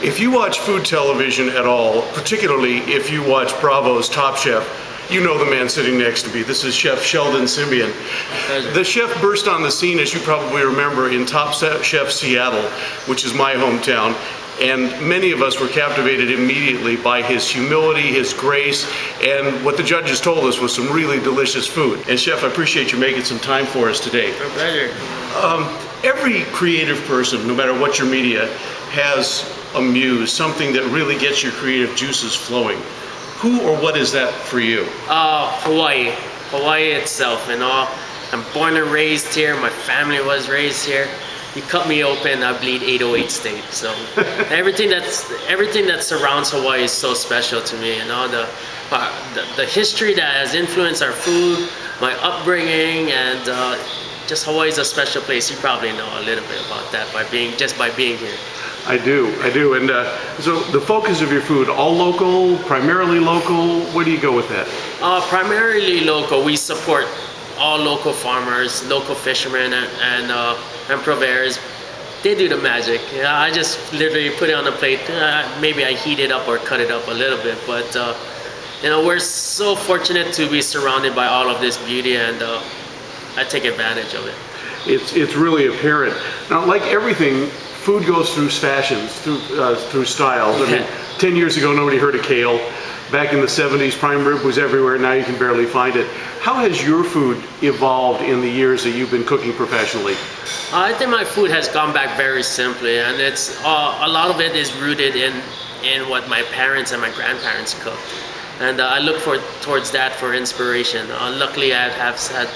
If you watch food television at all, particularly if you watch Bravo's Top Chef, you know the man sitting next to me. This is Chef Sheldon Simeon. The chef burst on the scene, as you probably remember, in Top Chef Seattle, which is my hometown. And many of us were captivated immediately by his humility, his grace, and what the judges told us was some really delicious food. And Chef, I appreciate you making some time for us today. My pleasure. Every creative person, no matter what your media, has a muse, something that really gets your creative juices flowing. Who or what is that for you? Hawaii. Hawaii itself, you know. I'm born and raised here. My family was raised here. You cut me open, I bleed 808 state. So everything that surrounds Hawaii is so special to me. You know, the history that has influenced our food, my upbringing, and just Hawaii is a special place. You probably know a little bit about that by being here. I do. And so the focus of your food, all local, primarily local, where do you go with that? Primarily local. We support all local farmers, local fishermen, and purveyors. They do the magic. I just literally put it on a plate. Maybe I heat it up or cut it up a little bit, but we're so fortunate to be surrounded by all of this beauty, and I take advantage of it. It's really apparent. Now, like everything, food goes through fashions, through styles. I mean, 10 years ago, nobody heard of kale. Back in the 70s, prime rib was everywhere. Now you can barely find it. How has your food evolved in the years that you've been cooking professionally? I think my food has gone back very simply, and it's a lot of it is rooted in what my parents and my grandparents cooked. And I look towards that for inspiration. Luckily, I have had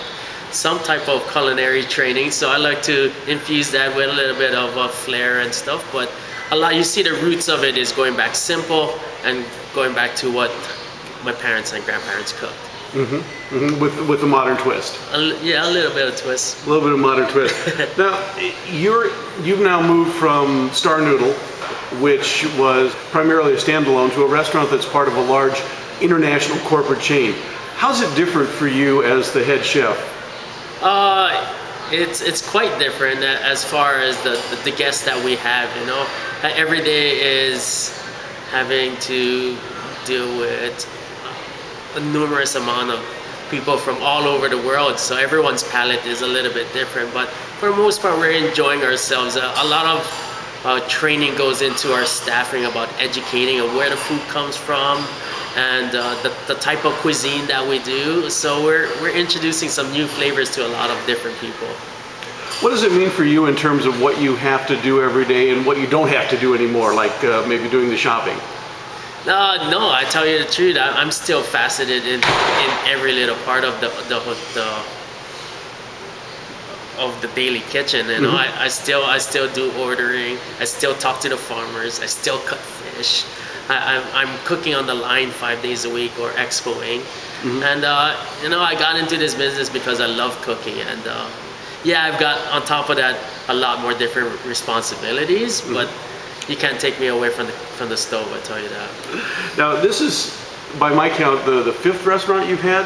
some type of culinary training, so I like to infuse that with a little bit of flair and stuff. But you see the roots of it is going back simple and going back to what my parents and grandparents cooked. With the modern twist. A little bit of twist. A little bit of modern twist. Now, you've now moved from Star Noodle, which was primarily a standalone, to a restaurant that's part of a large international corporate chain. How's it different for you as the head chef? It's quite different as far as the guests that we have. You know, every day is having to deal with a numerous amount of people from all over the world, so everyone's palate is a little bit different, but for the most part we're enjoying ourselves. A lot of training goes into our staffing about educating of where the food comes from and the type of cuisine that we do, so we're introducing some new flavors to a lot of different people. What does it mean for you in terms of what you have to do every day and what you don't have to do anymore, like maybe doing the shopping? No, I tell you the truth. I'm still faceted in every little part of the daily kitchen. You know, I still do ordering. I still talk to the farmers. I still cut fish. I'm cooking on the line 5 days a week or expoing. And I got into this business because I love cooking. And I've got on top of that a lot more different responsibilities, but you can't take me away from the stove, I tell you that. Now, this is, by my count, the fifth restaurant you've had?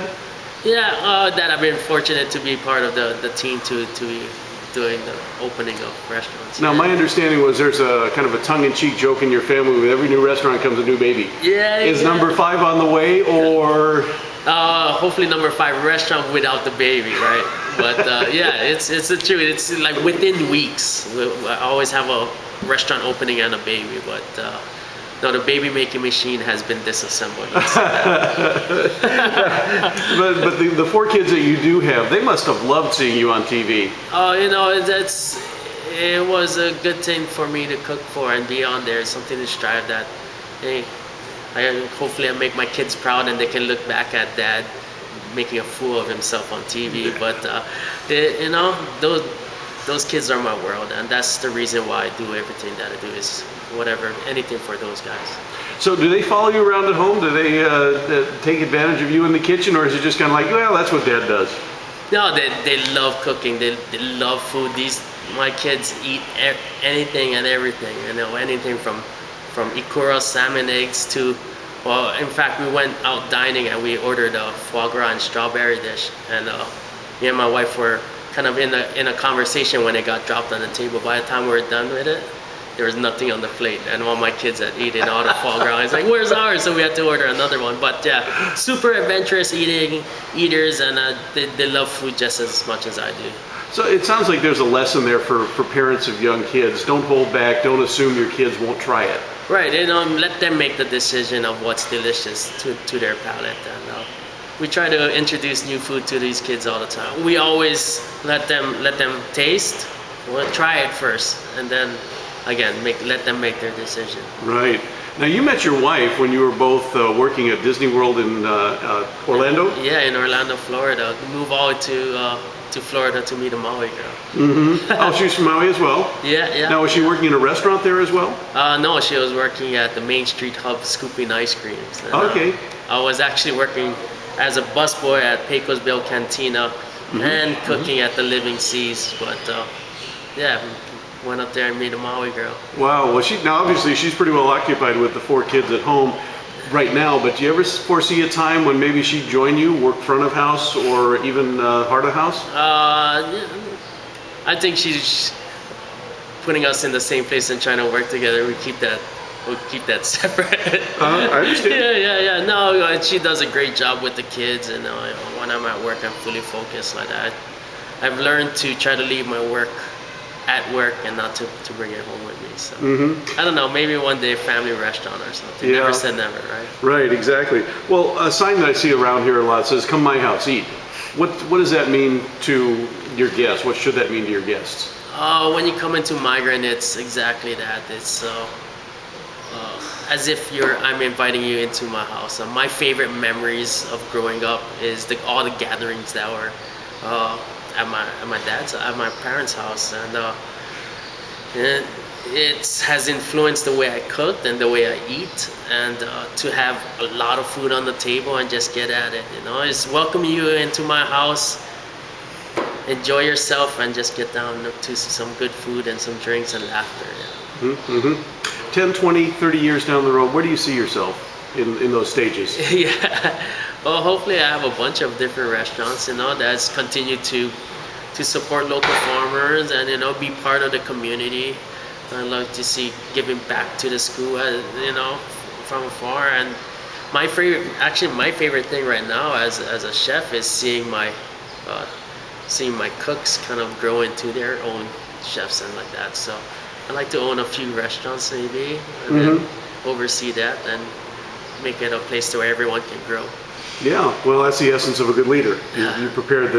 Yeah, that I've been fortunate to be part of the team to be doing the opening of restaurants. Now, my understanding was there's a kind of a tongue-in-cheek joke in your family with every new restaurant comes a new baby. Yeah. Is number 5 on the way, or? Hopefully number 5 restaurant without the baby, right? But it's the truth. It's like within weeks. I always have a restaurant opening and a baby, but no, the baby making machine has been disassembled. But the 4 kids that you do have, they must have loved seeing you on TV. It was a good thing for me to cook for and be on there. It's something to strive that. Hey, hopefully I make my kids proud and they can look back at Dad making a fool of himself on TV. But those kids are my world, and that's the reason why I do everything that I do, is anything for those guys. So do they follow you around at home? Do they take advantage of you in the kitchen, or is it just kind of like, well, that's what Dad does? No, they love cooking. They love food. My kids eat anything and everything. Anything from ikura salmon eggs to, well, in fact, we went out dining and we ordered a foie gras and strawberry dish, and me and my wife were kind of in a conversation when it got dropped on the table. By the time we were done with it, there was nothing on the plate, and all my kids had eaten all the foie gras. It's like, where's ours? So we had to order another one. But yeah, super adventurous eaters, and they love food just as much as I do. So it sounds like there's a lesson there for parents of young kids. Don't hold back. Don't assume your kids won't try it. Right, and let them make the decision of what's delicious to their palate. And we try to introduce new food to these kids all the time. We always let them taste. Well, try it first, and then again let them make their decision. Right. Now you met your wife when you were both working at Disney World in Orlando. Yeah, in Orlando, Florida. Move all to Florida to meet a Maui girl. Mm-hmm. Oh, she's from Maui as well? Yeah. Now, was she working in a restaurant there as well? No, she was working at the Main Street Hub scooping ice creams. And, okay. I was actually working as a busboy at Pecos Bill Cantina and cooking at the Living Seas. But yeah, went up there and met a Maui girl. Wow. Well, now obviously she's pretty well occupied with the 4 kids at home right now, but do you ever foresee a time when maybe she'd join you, work front of house or even heart of house? I think she's putting us in the same place and trying to work together. We'll keep that separate. I understand. Yeah. No, she does a great job with the kids, and when I'm at work, I'm fully focused like that. I've learned to try to leave my work at work and not to bring it home with me. So I don't know, maybe one day family restaurant or something. Yeah. Never said never, right? Right, exactly. Well, a sign that I see around here a lot says, "Come my house, eat." What does that mean to your guests? What should that mean to your guests? When you come into Migrant, it's exactly that. It's as if I'm inviting you into my house. My favorite memories of growing up is all the gatherings that were at my parents' house, and it has influenced the way I cooked and the way I eat, and to have a lot of food on the table and just get at it. It's welcome you into my house, enjoy yourself, and just get down to some good food and some drinks and laughter. Yeah. 10, 20, 30 years down the road, where do you see yourself in those stages? Yeah. Well, hopefully I have a bunch of different restaurants, that's continued to support local farmers and, be part of the community. I love to see giving back to the school, from afar. And my favorite thing right now as a chef is seeing my cooks kind of grow into their own chefs and like that. So I like to own a few restaurants maybe, and then oversee that and make it a place where everyone can grow. Yeah, well, that's the essence of a good leader. You're prepared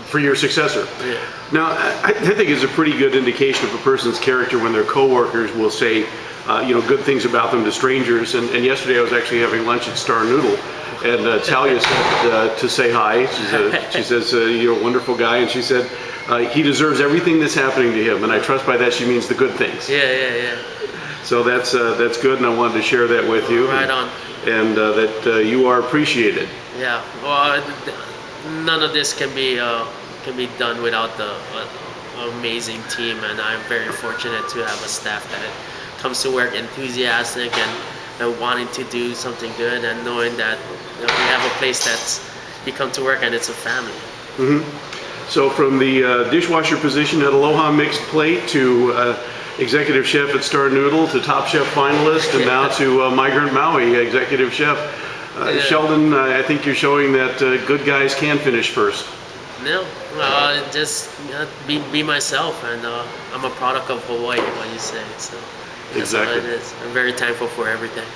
for your successor. Yeah. Now, I think it's a pretty good indication of a person's character when their coworkers will say, good things about them to strangers. And yesterday I was actually having lunch at Star Noodle, and Talia said to say hi. She says, wonderful guy, and she said he deserves everything that's happening to him, and I trust by that she means the good things. Yeah. So that's good, and I wanted to share that with you. Right on. And that you are appreciated. Yeah. Well, none of this can be done without the amazing team, and I'm very fortunate to have a staff that comes to work enthusiastic and wanting to do something good, and knowing that we have a place that's you come to work and it's a family. So from the dishwasher position at Aloha Mixed Plate to executive chef at Star Noodle to Top Chef finalist, and now to Migrant Maui executive chef. Sheldon, I think you're showing that good guys can finish first. No, just be myself, and I'm a product of Hawaii, what you say. So that's Exactly. all it is. I'm very thankful for everything.